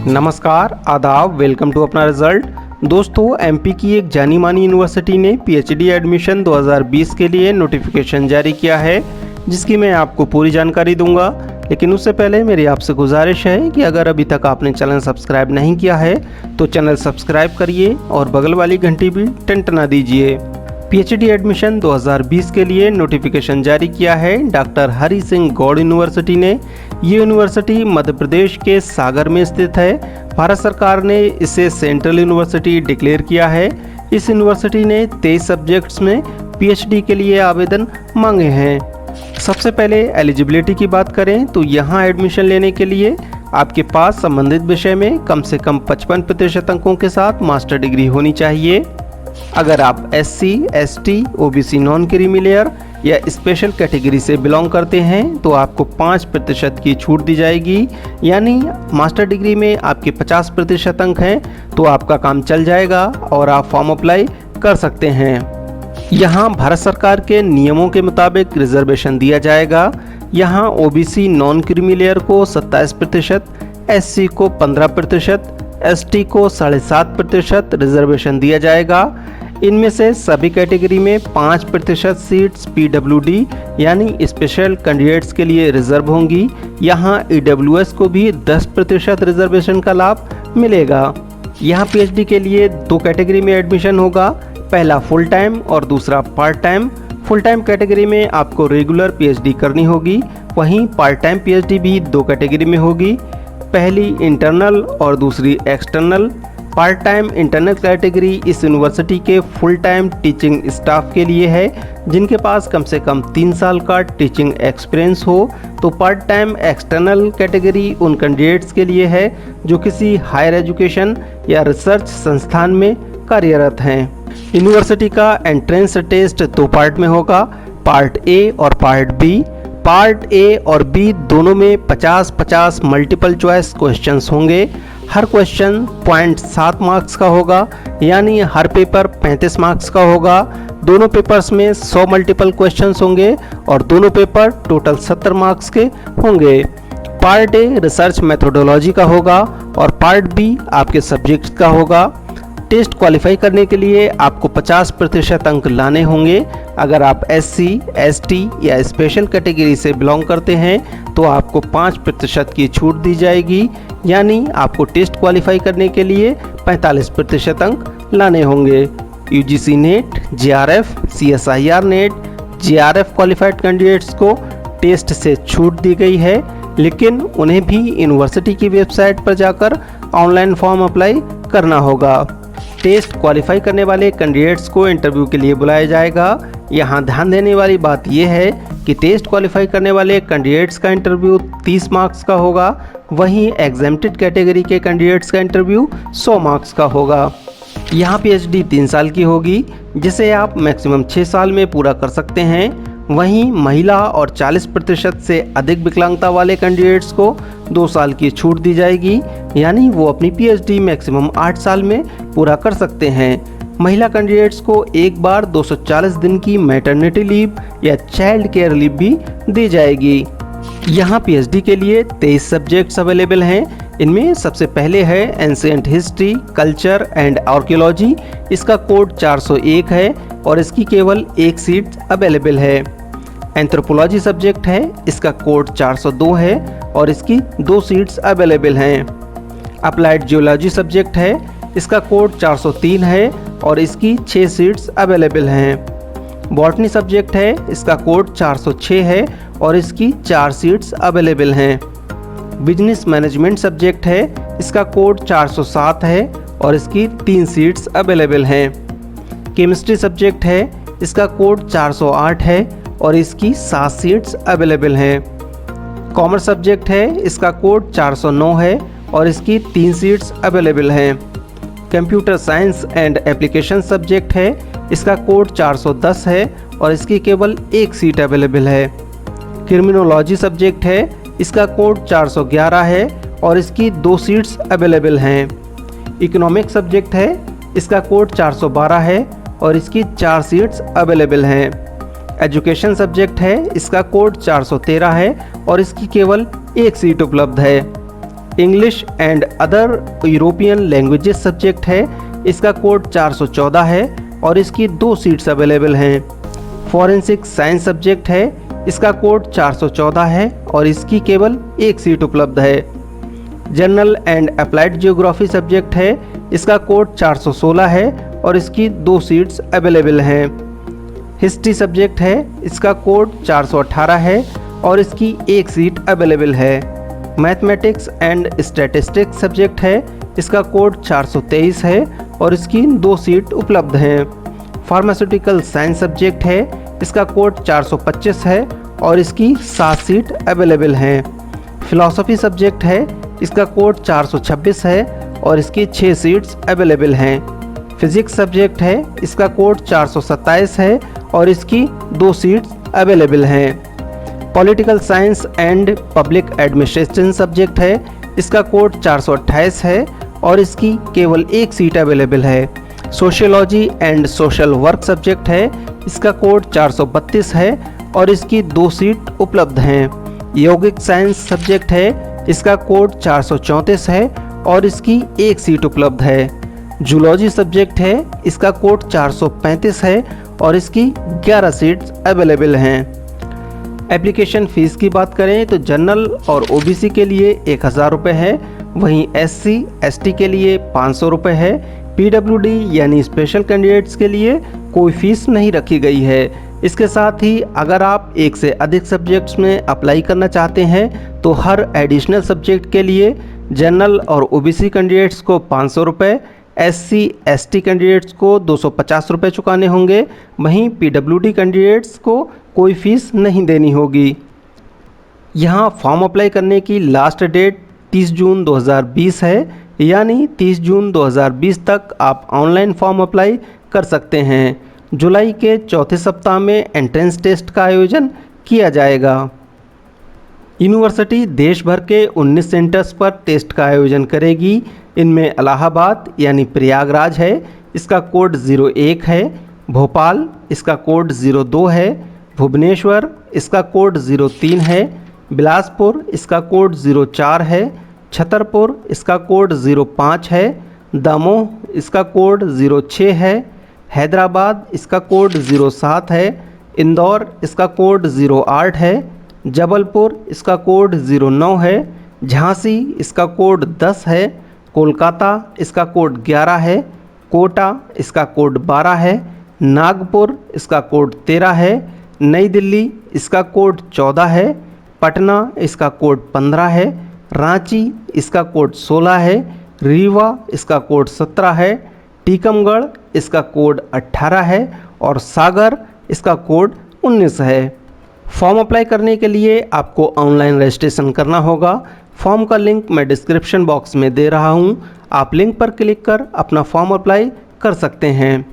नमस्कार, आदाब, welcome to अपना रिजल्ट। दोस्तों, एमपी की एक जानी मानी यूनिवर्सिटी ने पीएचडी एडमिशन 2020 के लिए नोटिफिकेशन जारी किया है, जिसकी मैं आपको पूरी जानकारी दूंगा। लेकिन उससे पहले मेरी आपसे गुजारिश है कि अगर अभी तक आपने चैनल सब्सक्राइब नहीं किया है तो चैनल सब्सक्राइब करिए और बगल वाली घंटी भी टंटना दीजिए। पीएचडी एडमिशन 2020 के लिए नोटिफिकेशन जारी किया है डॉक्टर हरि सिंह गौड़ यूनिवर्सिटी ने। ये यूनिवर्सिटी मध्य प्रदेश के सागर में स्थित है। भारत सरकार ने इसे सेंट्रल यूनिवर्सिटी डिक्लेयर किया है। इस यूनिवर्सिटी ने 23 सब्जेक्ट्स में पीएचडी के लिए आवेदन मांगे हैं। सबसे पहले एलिजिबिलिटी की बात करें तो यहाँ एडमिशन लेने के लिए आपके पास संबंधित विषय में कम से कम 55% अंकों के साथ मास्टर डिग्री होनी चाहिए। अगर आप SC, ST, OBC non creamy layer या स्पेशल कैटेगरी से बिलोंग करते हैं तो आपको 5% की छूट दी जाएगी, यानी मास्टर डिग्री में आपके 50% अंक हैं तो आपका काम चल जाएगा और आप फॉर्म अप्लाई कर सकते हैं। यहाँ भारत सरकार के नियमों के मुताबिक रिजर्वेशन दिया जाएगा। यहाँ OBC नॉन क्रीमी लेयर को 27%, SC को 15%, ST को 7.5% रिजर्वेशन दिया जाएगा। इनमें से सभी कैटेगरी में 5% सीट्स PWD यानी स्पेशल कैंडिडेट्स के लिए रिजर्व होंगी। यहाँ EWS को भी 10% रिजर्वेशन का लाभ मिलेगा। यहाँ PhD के लिए 2 कैटेगरी में एडमिशन होगा, पहला फुल टाइम और दूसरा part time. Full time category में आपको रेगुलर PhD करनी होगी, वहीं पार्ट टाइम PhD भी 2 कैटेगरी में होगी, पहली इंटरनल और दूसरी external. Part time internal category इस यूनिवर्सिटी के फुल टाइम टीचिंग स्टाफ के लिए है जिनके पास कम से कम 3 साल का टीचिंग एक्सपीरियंस हो। तो पार्ट टाइम एक्सटर्नल कैटेगरी उन कैंडिडेट्स के लिए है जो किसी हायर एजुकेशन या रिसर्च संस्थान में कार्यरत हैं। यूनिवर्सिटी का एंट्रेंस टेस्ट 2 पार्ट में होगा, पार्ट A और पार्ट B। पार्ट A और B दोनों में 50-50 मल्टीपल चॉइस क्वेश्चंस होंगे। हर क्वेश्चन 0.7 मार्क्स का होगा, यानी हर पेपर 35 मार्क्स का होगा। दोनों पेपर्स में 100 मल्टीपल क्वेश्चंस होंगे और दोनों पेपर टोटल 70 मार्क्स के होंगे। पार्ट A रिसर्च मेथोडोलॉजी का होगा और पार्ट B आपके सब्जेक्ट्स का होगा। टेस्ट क्वालिफाई करने के लिए आपको 50% अंक लाने होंगे। अगर आप SC, ST या स्पेशल कैटेगरी से बिलोंग करते हैं तो आपको 5% की छूट दी जाएगी, यानी आपको टेस्ट क्वालिफाई करने के लिए 45% अंक लाने होंगे। UGC net, JRF, CSIR net, JRF qualified candidates को टेस्ट से छूट दी गई है, लेकिन उन्हें भी यूनिवर्सिटी की वेबसाइट पर जाकर ऑनलाइन फॉर्म अप्लाई करना होगा। टेस्ट क्वालिफाई करने वाले कैंडिडेट्स को इंटरव्यू के लिए बुलाया जाएगा। यहाँ ध्यान देने वाली बात यह है कि टेस्ट क्वालिफाई करने वाले कैंडिडेट्स का इंटरव्यू 30 मार्क्स का होगा, वहीं एग्जेम्प्टेड कैटेगरी के कैंडिडेट्स का इंटरव्यू 100 मार्क्स का होगा। यहाँ PhD 3 साल की होगी, जिसे आप मैक्सिमम 6 साल में पूरा कर सकते हैं। वहीं महिला और 40% से अधिक विकलांगता वाले कैंडिडेट्स को 2 साल की छूट दी जाएगी, यानी वो अपनी PhD मैक्सिमम 8 साल में पूरा कर सकते हैं। महिला कैंडिडेट्स को एक बार 240 दिन की मैटरनिटी लीव या चाइल्ड केयर लीव भी दी जाएगी। यहाँ PhD के लिए 23 सब्जेक्ट्स अवेलेबल हैं। इनमें सबसे पहले है ancient history, culture and archaeology. इसका कोड 401 है और इसकी केवल 1 सीट अवेलेबल है। एंथ्रोपोलॉजी सब्जेक्ट है, इसका कोड 402 है और इसकी 2 सीट्स अवेलेबल हैं। अप्लाइड जियोलॉजी सब्जेक्ट है, इसका कोड 403 है और इसकी 6 सीट्स अवेलेबल हैं। बॉटनी सब्जेक्ट है, इसका कोड 406 है और इसकी 4 सीट्स अवेलेबल हैं। बिजनेस मैनेजमेंट सब्जेक्ट है, इसका कोड 407 है और इसकी 3 सीट्स अवेलेबल हैं। केमिस्ट्री सब्जेक्ट है, इसका कोड 408 है और इसकी 7 सीट्स अवेलेबल हैं। कॉमर्स सब्जेक्ट है, इसका कोड 409 है और इसकी 3 सीट्स अवेलेबल हैं। Computer science and application subject है, इसका कोड 410 है और इसकी केवल 1 सीट अवेलेबल है। क्रिमिनोलॉजी सब्जेक्ट है, इसका कोड 411 है और इसकी 2 सीट्स अवेलेबल हैं। इकोनॉमिक सब्जेक्ट है, इसका कोड 412 है और इसकी 4 सीट्स अवेलेबल हैं। एजुकेशन सब्जेक्ट है, इसका कोड 413 है और इसकी केवल 1 सीट उपलब्ध है। English and other European languages subject है, इसका कोड 414 है और इसकी 2 सीट्स अवेलेबल हैं। फॉरेंसिक साइंस सब्जेक्ट है, इसका कोड 414 है और इसकी केवल 1 सीट उपलब्ध है। General and applied geography subject है, इसका कोड 416 है और इसकी 2 सीट्स अवेलेबल हैं। हिस्ट्री सब्जेक्ट है, इसका कोड 418 है और इसकी 1 सीट अवेलेबल है। मैथमेटिक्स एंड स्टैटिस्टिक्स सब्जेक्ट है, इसका कोड 423 है और इसकी 2 सीट उपलब्ध हैं। फार्मास्यूटिकल साइंस सब्जेक्ट है, इसका कोड 425 है और इसकी 7 सीट अवेलेबल हैं। फिलॉसफी सब्जेक्ट है, इसका कोड 426 है और इसकी 6 सीट्स अवेलेबल हैं। फिजिक्स सब्जेक्ट है, इसका कोड 427 है और इसकी 2 सीट्स अवेलेबल हैं। Political science and public administration subject है, इसका कोड 428 है और इसकी केवल 1 सीट अवेलेबल है। Sociology and social work subject है, इसका कोड 432 है और इसकी 2 सीट उपलब्ध हैं। यौगिक साइंस सब्जेक्ट है, इसका कोड 434 है और इसकी 1 सीट उपलब्ध है। जूलॉजी सब्जेक्ट है, इसका कोड 435 है और इसकी 11 सीट्स अवेलेबल हैं। एप्लीकेशन फ़ीस की बात करें तो जनरल और ओबीसी के लिए 1000 रुपये है, वहीं SC ST के लिए 500 रुपये है। PWD यानी स्पेशल कैंडिडेट्स के लिए कोई फ़ीस नहीं रखी गई है। इसके साथ ही अगर आप 1 से अधिक सब्जेक्ट्स में अप्लाई करना चाहते हैं तो हर एडिशनल सब्जेक्ट के लिए जनरल और ओबीसी कैंडिडेट्स को 500 रुपये, SC ST कैंडिडेट्स को 250 रुपये चुकाने होंगे, वहीं PWD कैंडिडेट्स को कोई फ़ीस नहीं देनी होगी। यहाँ फॉर्म अप्लाई करने की लास्ट डेट 30 जून 2020 है, यानी 30 जून 2020 तक आप ऑनलाइन फॉर्म अप्लाई कर सकते हैं। जुलाई के चौथे सप्ताह में एंट्रेंस टेस्ट का आयोजन किया जाएगा। यूनिवर्सिटी देश भर के 19 सेंटर्स पर टेस्ट का आयोजन करेगी। इनमें इलाहाबाद यानी प्रयागराज है, इसका कोड 01 है। भोपाल, इसका कोड 02 है। भुवनेश्वर, इसका कोड 03 है। बिलासपुर, इसका कोड 04 है। छतरपुर, इसका कोड 05 है। दमोह, इसका कोड 06 है। हैदराबाद, इसका कोड 07 है। इंदौर, इसका कोड 08 है। जबलपुर, इसका कोड 09 है। झांसी, इसका कोड 10 है। कोलकाता, इसका कोड 11 है। कोटा, इसका कोड 12 है। नागपुर, इसका कोड 13 है। नई दिल्ली, इसका कोड 14 है। पटना, इसका कोड 15 है। रांची, इसका कोड 16 है। रीवा, इसका कोड 17 है। टीकमगढ़, इसका कोड 18 है और सागर, इसका कोड 19 है। फॉर्म अप्लाई करने के लिए आपको ऑनलाइन रजिस्ट्रेशन करना होगा। फॉर्म का लिंक मैं डिस्क्रिप्शन बॉक्स में दे रहा हूं, आप लिंक पर क्लिक कर अपना फॉर्म अप्लाई कर सकते हैं।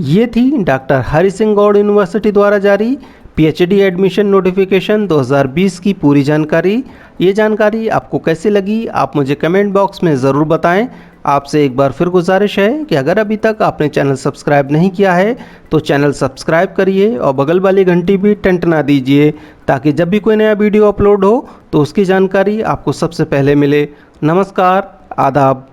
ये थी डॉक्टर हरि सिंह गौड़ यूनिवर्सिटी द्वारा जारी PhD एडमिशन नोटिफिकेशन 2020 की पूरी जानकारी। ये जानकारी आपको कैसी लगी आप मुझे कमेंट बॉक्स में ज़रूर बताएं। आपसे एक बार फिर गुजारिश है कि अगर अभी तक आपने चैनल सब्सक्राइब नहीं किया है तो चैनल सब्सक्राइब करिए और बगल वाली घंटी भी टंटना दीजिए, ताकि जब भी कोई नया वीडियो अपलोड हो तो उसकी जानकारी आपको सबसे पहले मिले। नमस्कार, आदाब।